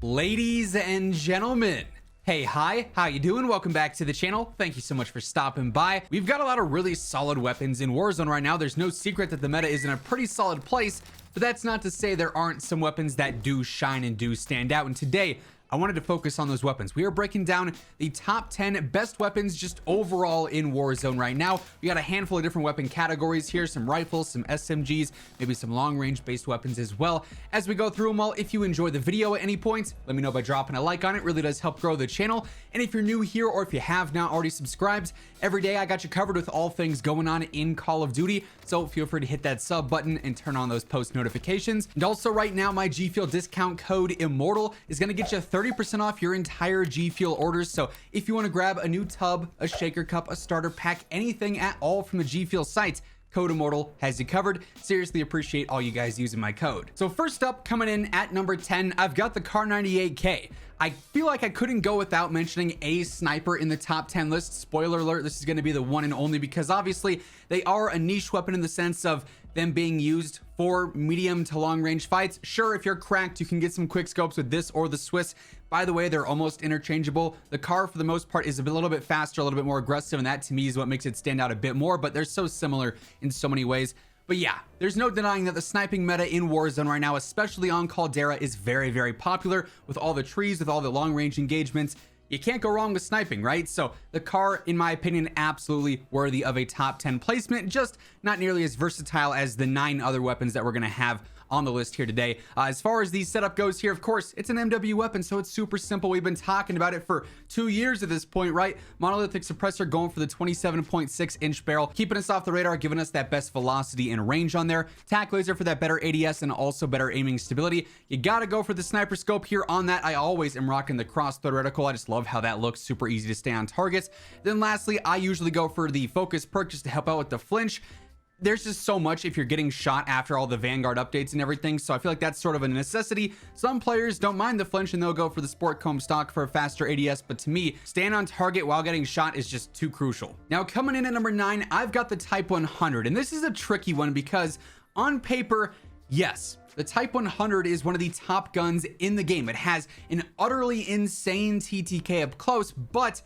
Ladies and gentlemen, hey, hi, how you doing? Welcome back to the channel. Thank you so much for stopping by. We've got a lot of really solid weapons in Warzone right now. There's no secret that the meta is in a pretty solid place, but that's not to say there aren't some weapons that do shine and do stand out. And today, I wanted to focus on those weapons. We are breaking down the top 10 best weapons just overall in Warzone right now. We got a handful of different weapon categories here, some rifles, some SMGs, maybe some long range based weapons as well. As we go through them all, if you enjoy the video at any point, let me know by dropping a like on it. Really does help grow the channel. And if you're new here or if you have not already subscribed, every day I got you covered with all things going on in Call of Duty. So feel free to hit that sub button and turn on those post notifications. And also right now, my G Fuel discount code WhosImmortal is going to get you 30% off your entire G Fuel orders. So if you want to grab a new tub, a shaker cup, a starter pack, anything at all from the G Fuel site, code WhosImmortal has you covered. Seriously appreciate all you guys using my code. So first up, coming in at number 10, I've got the Kar 98K. I feel like I couldn't go without mentioning a sniper in the top 10 list. Spoiler alert, this is going to be the one and only because obviously they are a niche weapon in the sense of them being used for medium to long range fights. Sure, if you're cracked, you can get some quick scopes with this or the Swiss. By the way, they're almost interchangeable. The Kar, for the most part, is a little bit faster, a little bit more aggressive, and that to me is what makes it stand out a bit more, but they're so similar in so many ways. But yeah, there's no denying that the sniping meta in Warzone right now, especially on Caldera, is very, very popular with all the trees, with all the long range engagements. You can't go wrong with sniping, right? So the Kar, in my opinion, absolutely worthy of a top 10 placement, just not nearly as versatile as the 9 other weapons that we're going to have on the list here today. As far as the setup goes here, of course, it's an MW weapon, so it's super simple. We've been talking about it for 2 years at this point, right? Monolithic suppressor going for the 27.6 inch barrel, keeping us off the radar, giving us that best velocity and range on there. Tac laser for that better ADS and also better aiming stability. You gotta go for the sniper scope here on that. I always am rocking the cross-thread reticle. I just love how that looks, super easy to stay on targets. Then lastly, I usually go for the focus perk just to help out with the flinch. There's just so much if you're getting shot after all the Vanguard updates and everything, so I feel like that's sort of a necessity. Some players don't mind the flinch and they'll go for the sport comb stock for a faster ADS, but to me, staying on target while getting shot is just too crucial. Now coming in at number 9, I've got the Type 100, and this is a tricky one because on paper, yes, the Type 100 is one of the top guns in the game. It has an utterly insane TTK up close, but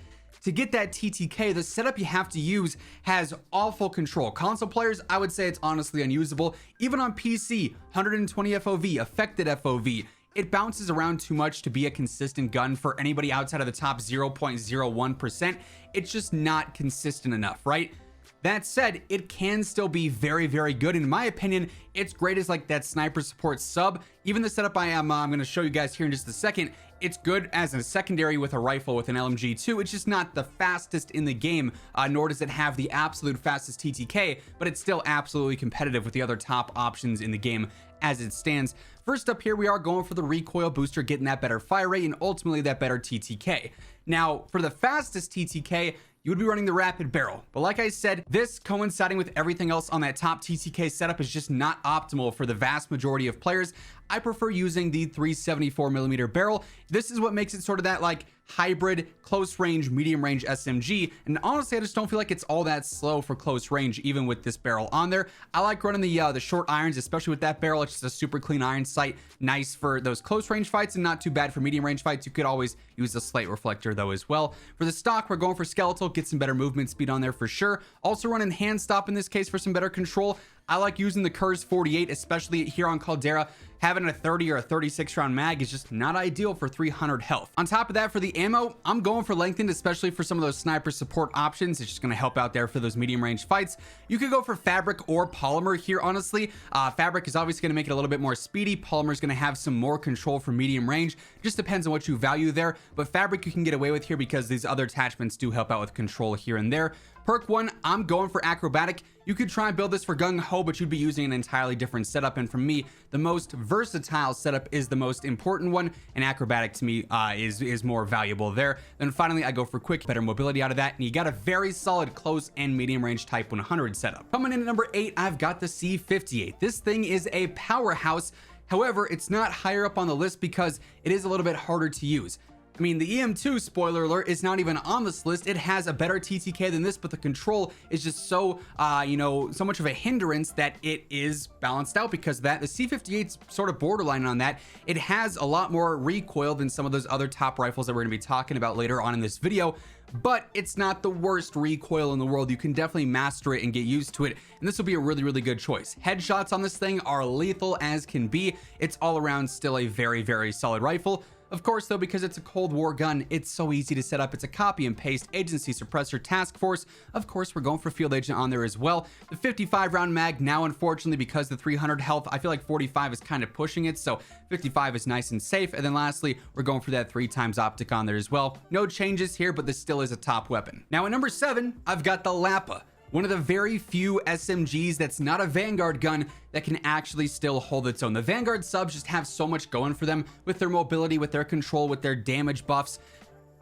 to get that TTK, the setup you have to use has awful control. Console players, I would say it's honestly unusable. Even on PC, 120 FOV, affected FOV, it bounces around too much to be a consistent gun for anybody outside of the top 0.01%. It's just not consistent enough, right? That said, it can still be very, very good. In my opinion, it's great as like that sniper support sub. Even the setup I'm going to show you guys here in just a second, it's good as a secondary with a rifle with an LMG too. It's just not the fastest in the game, nor does it have the absolute fastest TTK, but it's still absolutely competitive with the other top options in the game as it stands. First up here, we are going for the recoil booster, getting that better fire rate and ultimately that better TTK. Now, for the fastest TTK, you would be running the rapid barrel. But like I said, this coinciding with everything else on that top TTK setup is just not optimal for the vast majority of players. I prefer using the 374mm barrel. This is what makes it sort of that like hybrid close range, medium range SMG. And honestly, I just don't feel like it's all that slow for close range, even with this barrel on there. I like running the short irons, especially with that barrel. It's just a super clean iron sight. Nice for those close range fights and not too bad for medium range fights. You could always use a slate reflector though as well. For the stock, we're going for skeletal, get some better movement speed on there for sure. Also running hand stop in this case for some better control. I like using the Curse 48, especially here on Caldera. Having a 30 or a 36 round mag is just not ideal for 300 health. On top of that, for the ammo, I'm going for lengthened, especially for some of those sniper support options. It's just going to help out there for those medium range fights. You could go for fabric or polymer here, honestly. Fabric is obviously going to make it a little bit more speedy. Polymer is going to have some more control for medium range. Just depends on what you value there. But fabric you can get away with here because these other attachments do help out with control here and there. Perk 1, I'm going for acrobatic. You could try and build this for gung ho, but you'd be using an entirely different setup. And for me, the most versatile setup is the most important one, and acrobatic to me is more valuable there. Then finally, I go for quick, better mobility out of that, and you got a very solid close and medium range Type 100 setup. Coming in at number 8, I've got the C58. This thing is a powerhouse. However, it's not higher up on the list because it is a little bit harder to use. I mean, the EM2, spoiler alert, is not even on this list. It has a better TTK than this, but the control is just so, you know, so much of a hindrance that it is balanced out because of that. The C58's sort of borderline on that. It has a lot more recoil than some of those other top rifles that we're going to be talking about later on in this video, but it's not the worst recoil in the world. You can definitely master it and get used to it, and this will be a really, really good choice. Headshots on this thing are lethal as can be. It's all around still a very, very solid rifle. Of course, though, because it's a Cold War gun, it's so easy to set up. It's a copy and paste agency suppressor task force. Of course, we're going for field agent on there as well. The 55 round mag now, unfortunately, because the 300 health, I feel like 45 is kind of pushing it, so 55 is nice and safe. And then lastly, we're going for that 3x optic on there as well. No changes here, but this still is a top weapon. Now at number 7, I've got the Lapa. One of the very few SMGs that's not a Vanguard gun that can actually still hold its own. The Vanguard subs just have so much going for them with their mobility, with their control, with their damage buffs.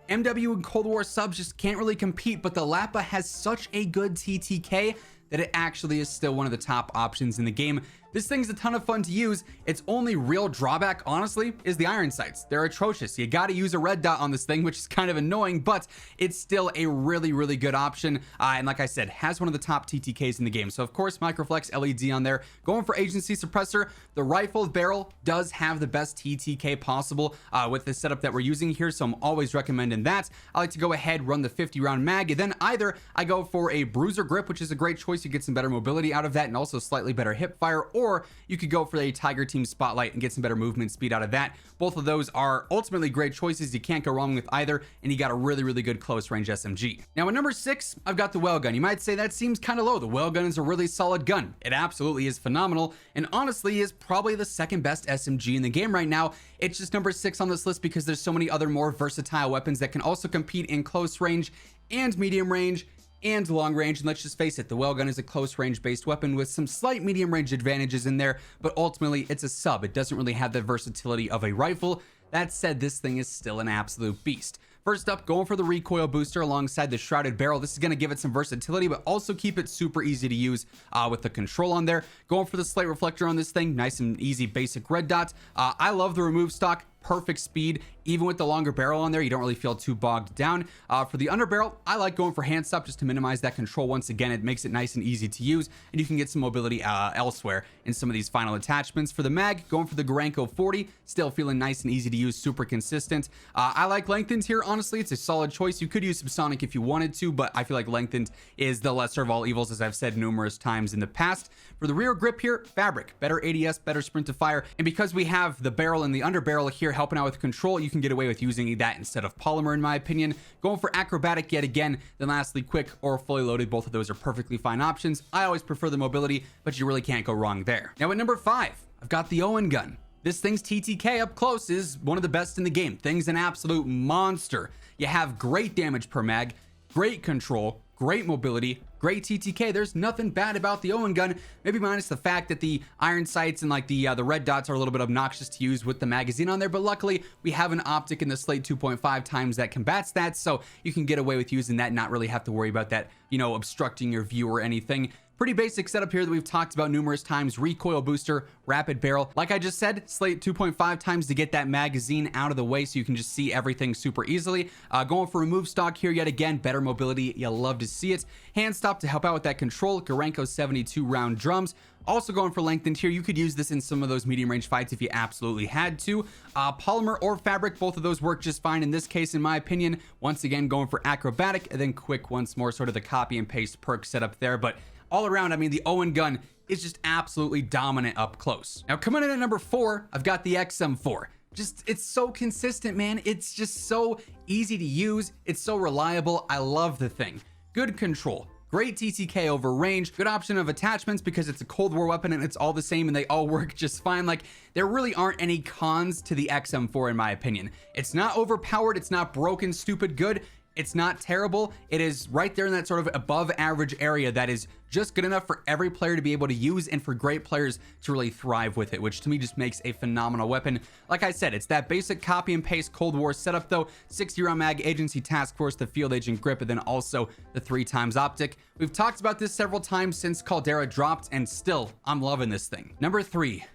MW and Cold War subs just can't really compete, but the Lapa has such a good TTK that it actually is still one of the top options in the game. This thing's a ton of fun to use. Its only real drawback, honestly, is the iron sights. They're atrocious. You gotta use a red dot on this thing, which is kind of annoying, but it's still a really, really good option. And like I said, has one of the top TTKs in the game. So of course, Microflex LED on there. Going for agency suppressor. The rifle barrel does have the best TTK possible with the setup that we're using here, so I'm always recommending that. I like to go ahead, run the 50 round mag, and then either I go for a bruiser grip, which is a great choice. You get some better mobility out of that and also slightly better hip fire, or you could go for a Tiger Team Spotlight and get some better movement speed out of that. Both of those are ultimately great choices. You can't go wrong with either, and you got a really, really good close range SMG. Now at number 6, I've got the Weld Gun. You might say that seems kind of low. The Weld Gun is a really solid gun. It absolutely is phenomenal, and honestly is probably the second best SMG in the game right now. It's just number 6 on this list because there's so many other more versatile weapons that can also compete in close range and medium range and long range. And let's just face it, the Weld Gun is a close range based weapon with some slight medium range advantages in there, but ultimately it's a sub. It doesn't really have the versatility of a rifle. That said, this thing is still an absolute beast. First up, going for the recoil booster alongside the shrouded barrel. This is going to give it some versatility, but also keep it super easy to use with the control on there. Going for the slate reflector on this thing, nice and easy basic red dot. I love the remove stock. Perfect speed. Even with the longer barrel on there, you don't really feel too bogged down. For the underbarrel, I like going for hand stop just to minimize that control. Once again, it makes it nice and easy to use, and you can get some mobility elsewhere in some of these final attachments. For the mag, going for the Garanko 40, still feeling nice and easy to use, super consistent. I like lengthened here. Honestly, it's a solid choice. You could use subsonic if you wanted to, but I feel like lengthened is the lesser of all evils, as I've said numerous times in the past. For the rear grip here, fabric, better ADS, better sprint to fire, and because we have the barrel and the underbarrel here helping out with control, you can get away with using that instead of polymer, in my opinion. Going for acrobatic yet again, then lastly quick or fully loaded. Both of those are perfectly fine options. I always prefer the mobility, but you really can't go wrong there. Now at number 5, I've got the Owen Gun. This thing's TTK up close is one of the best in the game. Thing's an absolute monster. You have great damage per mag, great control, great mobility, great TTK. There's nothing bad about the Owen Gun, maybe minus the fact that the iron sights and like the red dots are a little bit obnoxious to use with the magazine on there, but luckily we have an optic in the Slate 2.5 times that combats that, so you can get away with using that and not really have to worry about that, you know, obstructing your view or anything. Pretty basic setup here that we've talked about numerous times. Recoil booster, rapid barrel. Like I just said, Slate 2.5 times to get that magazine out of the way so you can just see everything super easily. Going for remove stock here yet again. Better mobility. You'll love to see it. Hand stop to help out with that control. Garanko 72 round drums. Also going for lengthened here. You could use this in some of those medium range fights if you absolutely had to. Polymer or fabric, both of those work just fine in this case, in my opinion. Once again, going for acrobatic and then quick once more, sort of the copy and paste perk setup there. But all around, I mean, the Owen Gun is just absolutely dominant up close. Now, coming in at number 4, I've got the XM4. Just, it's so consistent, man. It's just so easy to use. It's so reliable. I love the thing. Good control. Great TTK over range, good option of attachments because it's a Cold War weapon and it's all the same and they all work just fine. Like, there really aren't any cons to the XM4 in my opinion. It's not overpowered, it's not broken, stupid good. It's not terrible. It is right there in that sort of above average area that is just good enough for every player to be able to use and for great players to really thrive with it, which to me just makes a phenomenal weapon. Like I said, it's that basic copy and paste Cold War setup though. 60 round mag, agency task force, the field agent grip, and then also the 3x optic. We've talked about this several times since Caldera dropped, and still I'm loving this thing. Number 3,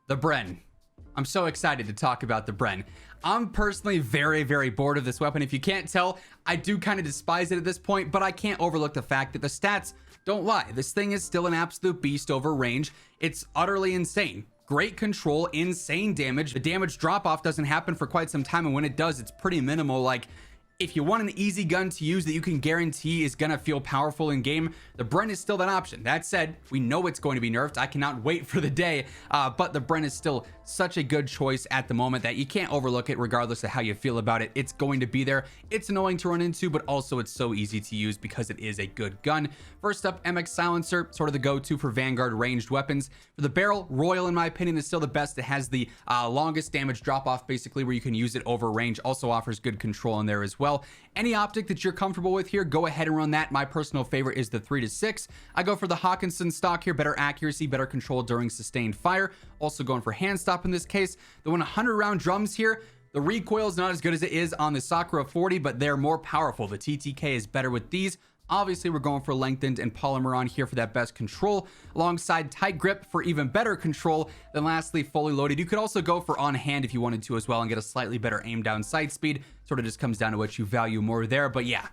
the Bren. I'm so excited to talk about the Bren. I'm personally very, very bored of this weapon. If you can't tell, I do kind of despise it at this point, but I can't overlook the fact that the stats don't lie. This thing is still an absolute beast over range. It's utterly insane. Great control, insane damage. The damage drop off doesn't happen for quite some time, and when it does, it's pretty minimal. Like, if you want an easy gun to use that you can guarantee is gonna feel powerful in game, the Bren is still that option. That said, we know it's going to be nerfed. I cannot wait for the day, but the Bren is still such a good choice at the moment that you can't overlook it regardless of how you feel about it. It's going to be there. It's annoying to run into, but also it's so easy to use because it is a good gun. First up, MX Silencer, sort of the go-to for Vanguard ranged weapons. For the barrel, Royal, in my opinion, is still the best. It has the longest damage drop-off, basically, where you can use it over range. Also offers good control in there as well. Any optic that you're comfortable with here, go ahead and run that. My personal favorite is the 3-6. I go for the Hawkinson stock here, better accuracy, better control during sustained fire. Also going for hand stop in this case. The 100 round drums here, the recoil is not as good as it is on the Sakura 40, but they're more powerful. The TTK is better with these. Obviously, we're going for lengthened and polymer on here for that best control, alongside tight grip for even better control. Then lastly, fully loaded. You could also go for on hand if you wanted to as well and get a slightly better aim down sight speed. Sort of just comes down to what you value more there. But yeah,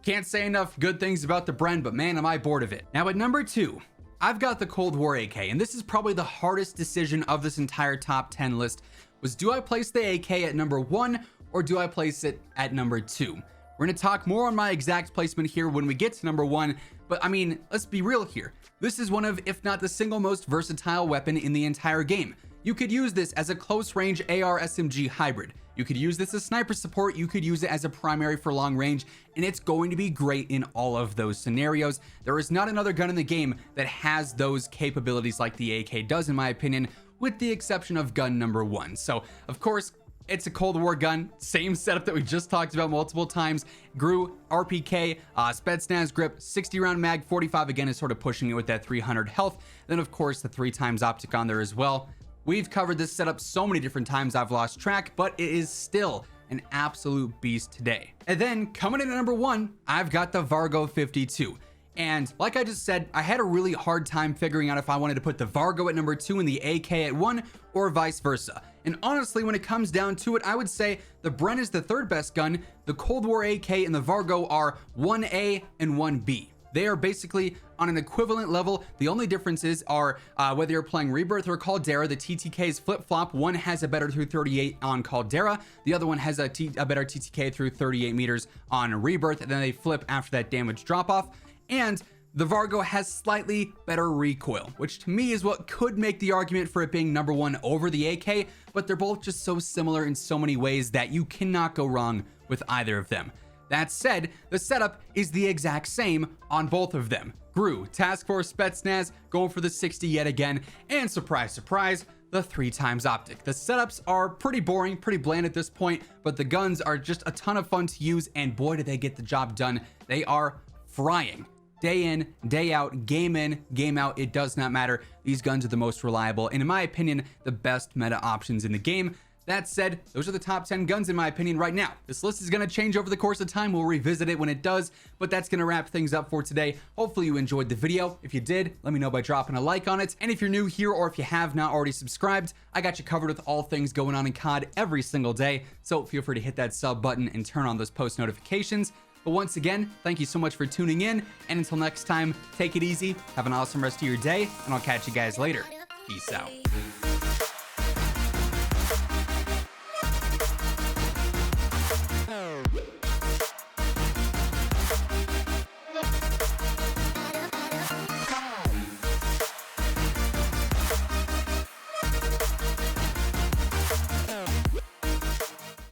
can't say enough good things about the Bren, but man, am I bored of it. Now at number 2, I've got the Cold War AK, and this is probably the hardest decision of this entire top 10 list. Was do I place the AK at number 1 or do I place it at number 2? We're going to talk more on my exact placement here when we get to number 1, but I mean, let's be real here. This is one of, if not the single most versatile weapon in the entire game. You could use this as a close range AR SMG hybrid. You could use this as sniper support. You could use it as a primary for long range, and it's going to be great in all of those scenarios. There is not another gun in the game that has those capabilities like the AK does, in my opinion, with the exception of gun number 1. So, of course, it's a Cold War gun, same setup that we just talked about multiple times. GRU, RPK, Spetsnaz grip, 60 round mag, 45 again is sort of pushing it with that 300 health. Then of course the 3x optic on there as well. We've covered this setup so many different times I've lost track, but it is still an absolute beast today. And then coming in at number 1, I've got the Vargo 52. And like I just said, I had a really hard time figuring out if I wanted to put the Vargo at number 2 and the AK at 1 or vice versa. And honestly, when it comes down to it, I would say the Bren is the 3rd best gun. The Cold War AK and the Vargo are 1A and 1B. They are basically on an equivalent level. The only differences are whether you're playing Rebirth or Caldera, the TTKs flip-flop. One has a better 238 on Caldera. The other one has a better TTK through 38 meters on Rebirth, and then they flip after that damage drop-off. And the Vargo has slightly better recoil, which to me is what could make the argument for it being number 1 over the AK, but they're both just so similar in so many ways that you cannot go wrong with either of them. That said, the setup is the exact same on both of them. GRU, Task Force Spetsnaz, going for the 60 yet again, and surprise, surprise, the 3x optic. The setups are pretty boring, pretty bland at this point, but the guns are just a ton of fun to use, and boy, do they get the job done. They are frying. Day in, day out, game in, game out, it does not matter. These guns are the most reliable, and in my opinion, the best meta options in the game. That said, those are the top 10 guns in my opinion right now. This list is going to change over the course of time. We'll revisit it when it does, but that's going to wrap things up for today. Hopefully you enjoyed the video. If you did, let me know by dropping a like on it. And if you're new here or if you have not already subscribed, I got you covered with all things going on in COD every single day. So feel free to hit that sub button and turn on those post notifications. But once again, thank you so much for tuning in. And until next time, take it easy, have an awesome rest of your day, and I'll catch you guys later. Peace out.